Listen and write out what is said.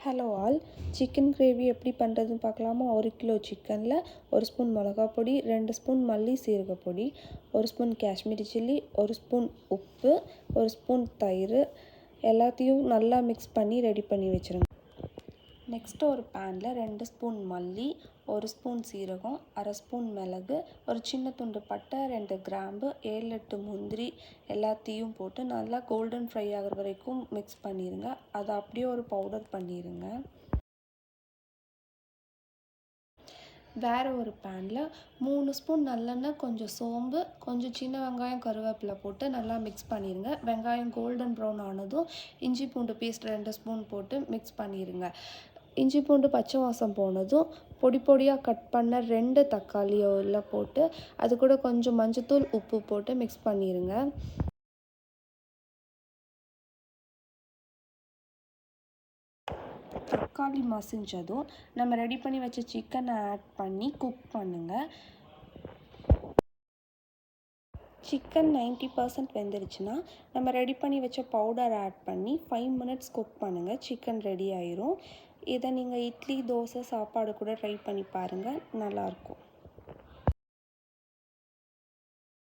Hello all, chicken gravy எப்படி பண்ணுறதுன்னு பார்க்கலாமா? 1 கிலோ சிக்கனில் 1 ஸ்பூன் மிளகாப் பொடி, 2 ஸ்பூன் மல்லி சீரகப் பொடி, 1 ஸ்பூன் காஷ்மீரி சில்லி, 1 ஸ்பூன் உப்பு, 1 ஸ்பூன் தயிர் எல்லாத்தையும் நல்லா மிக்ஸ் பண்ணி ரெடி பண்ணி வச்சுருங்க. நெக்ஸ்ட்டு ஒரு பேனில் 2 ஸ்பூன் மல்லி, 1 ஸ்பூன் சீரகம், அரை ஸ்பூன் மிளகு, ஒரு சின்ன துண்டு பட்டை, 2 கிராம்பு, 7-8 முந்திரி எல்லாத்தையும் போட்டு நல்லா கோல்டன் ஃப்ரை ஆகிற வரைக்கும் மிக்ஸ் பண்ணிடுங்க. அதை அப்படியே ஒரு பவுடர் பண்ணிடுங்க. வேறு ஒரு பேனில் 3 ஸ்பூன் நல்லெண்ணெய், கொஞ்சம் சோம்பு, கொஞ்சம் சின்ன வெங்காயம், கருவேப்பிலை போட்டு நல்லா மிக்ஸ் பண்ணிடுங்க. வெங்காயம் கோல்டன் ப்ரௌன் ஆனதும் இஞ்சி பூண்டு பேஸ்ட் 2 ஸ்பூன் போட்டு மிக்ஸ் பண்ணிடுங்க. இஞ்சி பூண்டு பச்சை வாசம் போனதும் பொடி பொடியாக கட் பண்ண 2 தக்காளியை உள்ள போட்டு அது கூட கொஞ்சம் மஞ்சத்தூள், உப்பு போட்டு மிக்ஸ் பண்ணிடுங்க. தக்காளி மசிஞ்சதும் நம்ம ரெடி பண்ணி வச்ச சிக்கனை ஆட் பண்ணி குக் பண்ணுங்கள். சிக்கன் 90% வெந்துருச்சுன்னா நம்ம ரெடி பண்ணி வச்ச பவுடர் ஆட் பண்ணி 5 மினிட்ஸ் குக் பண்ணுங்கள். சிக்கன் ரெடி ஆயிரும். இதை நீங்கள் இட்லி, தோசை, சாப்பாடு கூட ட்ரை பண்ணி பாருங்கள், நல்லாயிருக்கும்.